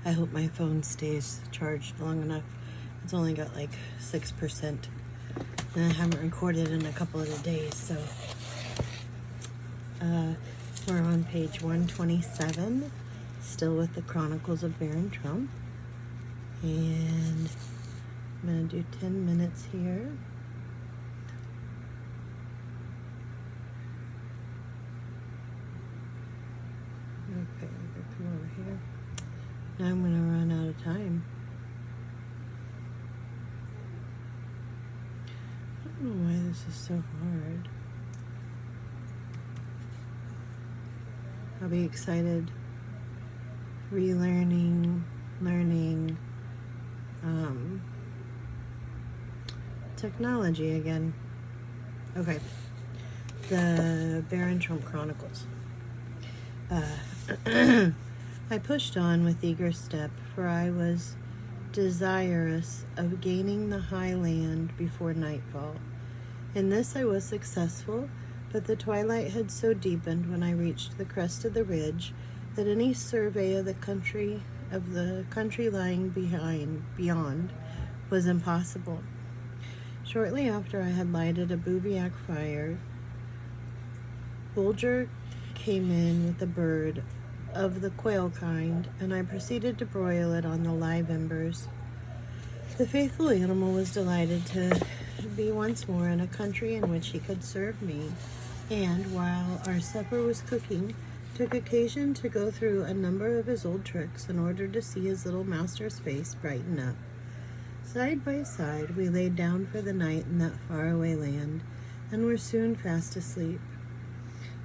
I hope my phone stays charged long enough. It's only got like 6%. And I haven't recorded in a couple of the days, so we're on page 127, still with the Chronicles of Baron Trump. And I'm going to do 10 minutes here. Okay, come over here. Now I'm going to run out of time. I don't know why this is so hard. I'll be excited relearning, learning technology again. Okay, the Baron Trump Chronicles. I pushed on with eager step, for I was desirous of gaining the high land before nightfall. In this I was successful, but the twilight had so deepened when I reached the crest of the ridge that any survey of the country lying beyond was impossible. Shortly after I had lighted a bivouac fire, Bulger came in with a bird of the quail kind, and I proceeded to broil it on the live embers. The faithful animal was delighted to be once more in a country in which he could serve me, and while our supper was cooking, took occasion to go through a number of his old tricks in order to see his little master's face brighten up. Side by side we laid down for the night in that faraway land, and were soon fast asleep.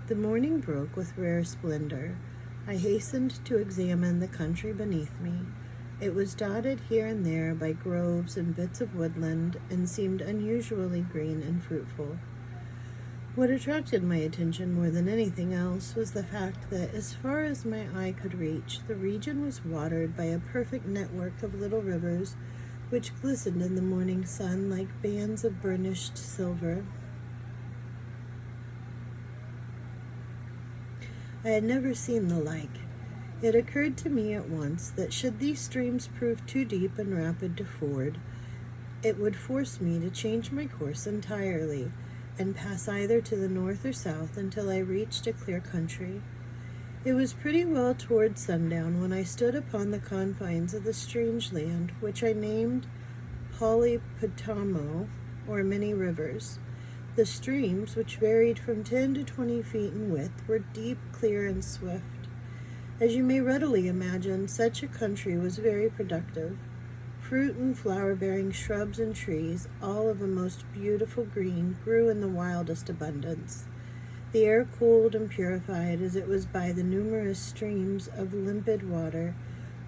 The morning broke with rare splendor. I hastened to examine the country beneath me. It was dotted here and there by groves and bits of woodland, and seemed unusually green and fruitful. What attracted my attention more than anything else was the fact that, as far as my eye could reach, the region was watered by a perfect network of little rivers, which glistened in the morning sun like bands of burnished silver. I had never seen the like. It occurred to me at once that should these streams prove too deep and rapid to ford, it would force me to change my course entirely, and pass either to the north or south until I reached a clear country. It was pretty well toward sundown when I stood upon the confines of the strange land, which I named Polypotamo, or Many Rivers. The streams, which varied from 10 to 20 feet in width, were deep, clear, and swift. As you may readily imagine, such a country was very productive. Fruit and flower-bearing shrubs and trees, all of a most beautiful green, grew in the wildest abundance. The air, cooled and purified as it was by the numerous streams of limpid water,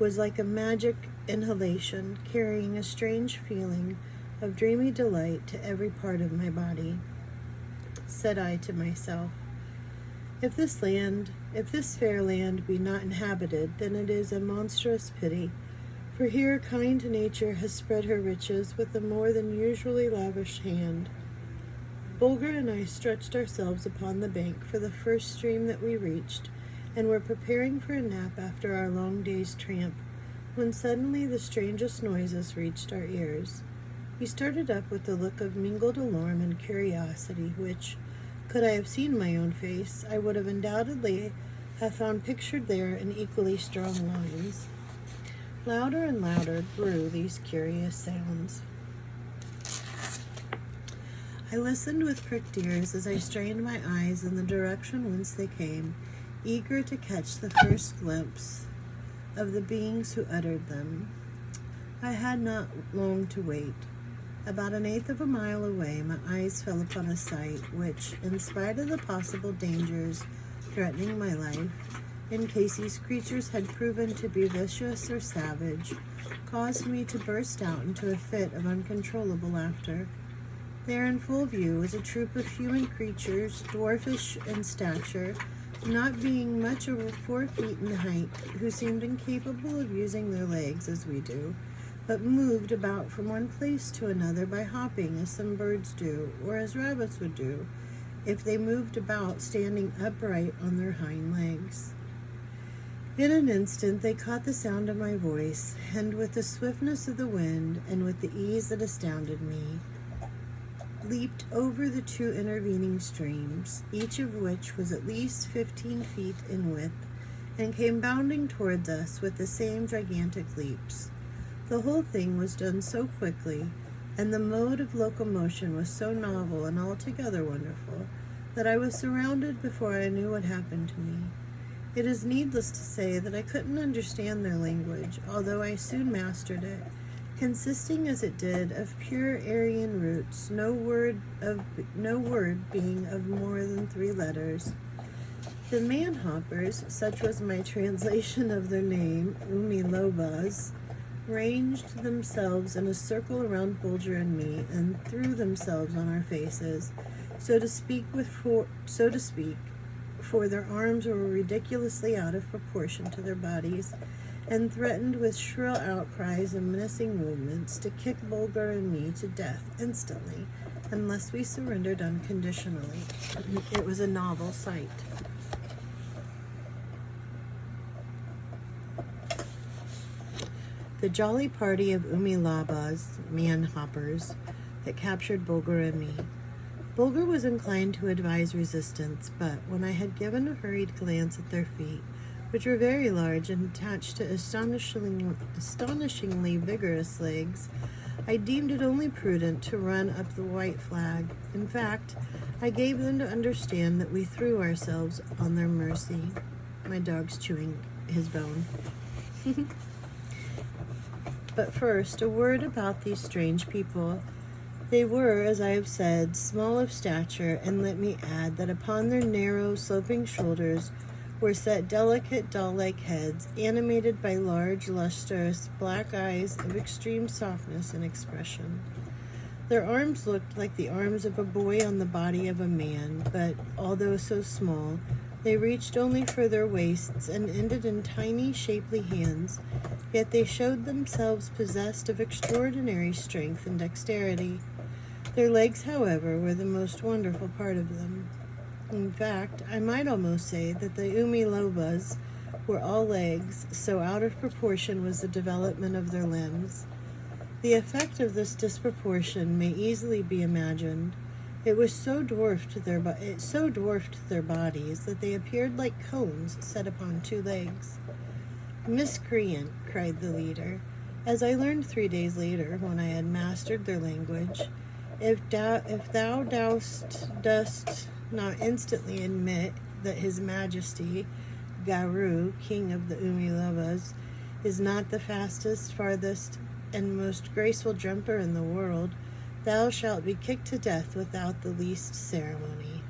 was like a magic inhalation, carrying a strange feeling of dreamy delight to every part of my body. Said I to myself, if this fair land be not inhabited, then it is a monstrous pity, for here kind nature has spread her riches with a more than usually lavish hand. Bulger and I stretched ourselves upon the bank for the first stream that we reached, and were preparing for a nap after our long day's tramp, when suddenly the strangest noises reached our ears. We started up with a look of mingled alarm and curiosity, which, could I have seen my own face, I would have undoubtedly have found pictured there in equally strong lines. Louder and louder grew these curious sounds. I listened with pricked ears as I strained my eyes in the direction whence they came, eager to catch the first glimpse of the beings who uttered them. I had not long to wait. About 1/8 of a mile away, my eyes fell upon a sight which, in spite of the possible dangers threatening my life, in case these creatures had proven to be vicious or savage, caused me to burst out into a fit of uncontrollable laughter. There in full view was a troop of human creatures, dwarfish in stature, not being much over 4 feet in height, who seemed incapable of using their legs as we do, but moved about from one place to another by hopping as some birds do, or as rabbits would do, if they moved about standing upright on their hind legs. In an instant they caught the sound of my voice, and with the swiftness of the wind, and with the ease that astounded me, leaped over the two intervening streams, each of which was at least 15 feet in width, and came bounding towards us with the same gigantic leaps. The whole thing was done so quickly, and the mode of locomotion was so novel and altogether wonderful, that I was surrounded before I knew what happened to me. It is needless to say that I couldn't understand their language, although I soon mastered it, consisting as it did of pure Aryan roots, no word being of more than 3 letters. The manhoppers, such was my translation of their name, Umilobas, ranged themselves in a circle around Bulger and me, and threw themselves on our faces, so to speak, for their arms were ridiculously out of proportion to their bodies, and threatened with shrill outcries and menacing movements to kick Bulger and me to death instantly, unless we surrendered unconditionally. It was a novel sight. The jolly party of Umilabas, man-hoppers, that captured Bulger and me. Bulger was inclined to advise resistance, but when I had given a hurried glance at their feet, which were very large and attached to astonishingly vigorous legs, I deemed it only prudent to run up the white flag. In fact, I gave them to understand that we threw ourselves on their mercy. My dog's chewing his bone. But first, a word about these strange people. They were, as I have said, small of stature, and let me add that upon their narrow, sloping shoulders were set delicate, doll-like heads, animated by large, lustrous, black eyes of extreme softness and expression. Their arms looked like the arms of a boy on the body of a man, but, although so small, they reached only for their waists and ended in tiny, shapely hands, yet they showed themselves possessed of extraordinary strength and dexterity. Their legs, however, were the most wonderful part of them. In fact, I might almost say that the Umilobas were all legs, so out of proportion was the development of their limbs. The effect of this disproportion may easily be imagined. It so dwarfed their bodies that they appeared like cones set upon 2 legs. "Miscreant," cried the leader, as I learned 3 days later when I had mastered their language, if thou dost not instantly admit that His Majesty, Garu, King of the Umilobas, is not the fastest, farthest, and most graceful jumper in the world, thou shalt be kicked to death without the least ceremony.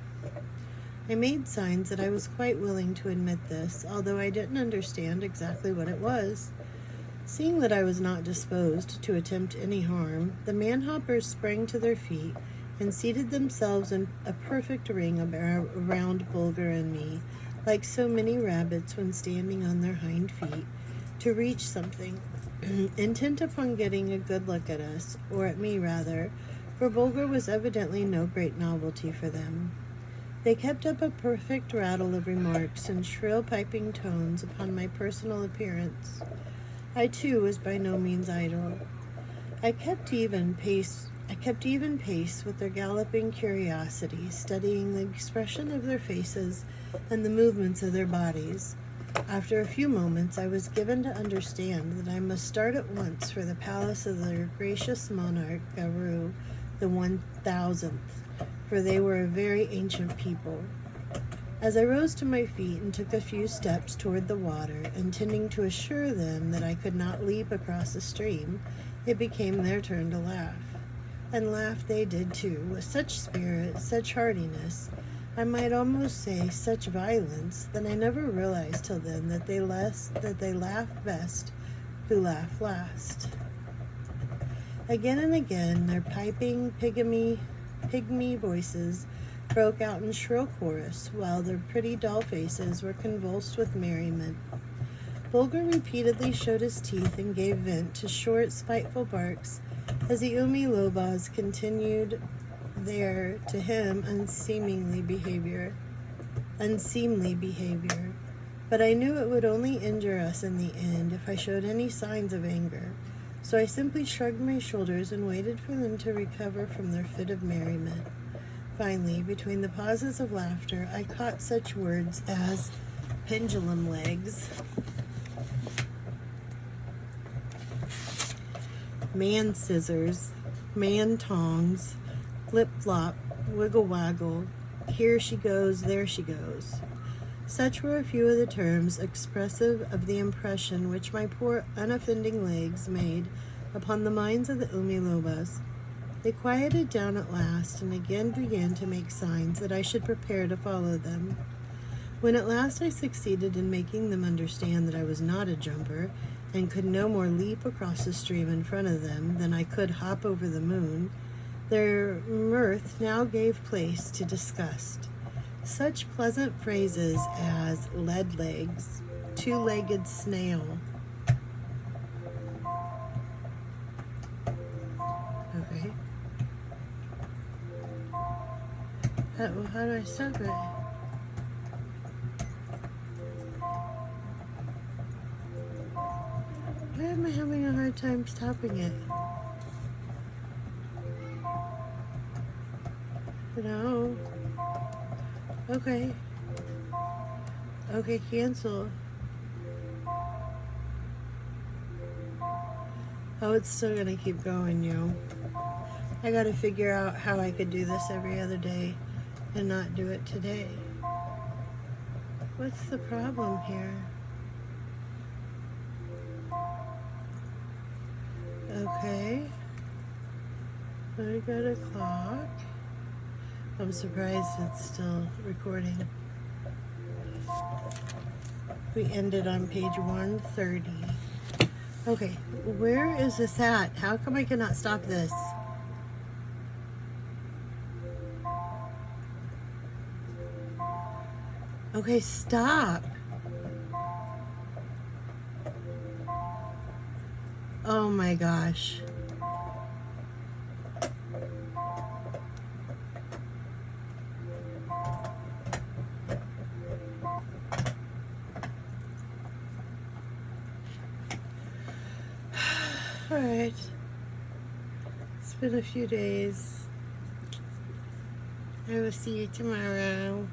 I made signs that I was quite willing to admit this, although I didn't understand exactly what it was. Seeing that I was not disposed to attempt any harm, the manhoppers sprang to their feet and seated themselves in a perfect ring around Bulger and me, like so many rabbits when standing on their hind feet, to reach something, intent upon getting a good look at us, or at me rather, for Bulger was evidently no great novelty for them. They kept up a perfect rattle of remarks in shrill piping tones upon my personal appearance. I too was by no means idle. I kept even pace with their galloping curiosity, studying the expression of their faces and the movements of their bodies. After a few moments, I was given to understand that I must start at once for the palace of their gracious monarch, Garu, the 1000th, for they were a very ancient people. As I rose to my feet and took a few steps toward the water, intending to assure them that I could not leap across the stream, it became their turn to laugh. And laugh they did too, with such spirit, such heartiness, I might almost say such violence, that I never realized till then that they laugh best who laugh last. Again and again their piping pygmy voices broke out in shrill chorus, while their pretty doll faces were convulsed with merriment. Bulger repeatedly showed his teeth and gave vent to short, spiteful barks, as the Umilobas continued their, to him, unseemly behavior. But I knew it would only injure us in the end if I showed any signs of anger, so I simply shrugged my shoulders and waited for them to recover from their fit of merriment. Finally, between the pauses of laughter, I caught such words as pendulum legs, man scissors, man tongs, flip-flop, wiggle-waggle, here she goes, there she goes. Such were a few of the terms expressive of the impression which my poor unoffending legs made upon the minds of the Umilobas. They quieted down at last and again began to make signs that I should prepare to follow them. When at last I succeeded in making them understand that I was not a jumper and could no more leap across the stream in front of them than I could hop over the moon, their mirth now gave place to disgust. Such pleasant phrases as lead legs, two-legged snail. Okay. How do I stop it? Why am I having a hard time stopping it? No. Okay. Okay, cancel. Oh, it's still gonna keep going, yo. I gotta figure out how I could do this every other day and not do it today. What's the problem here? Okay. I got a clock. I'm surprised it's still recording. We ended on page 130. Okay, where is this at? How come I cannot stop this? Okay, stop. Oh my gosh. All right. It's been a few days. I will see you tomorrow.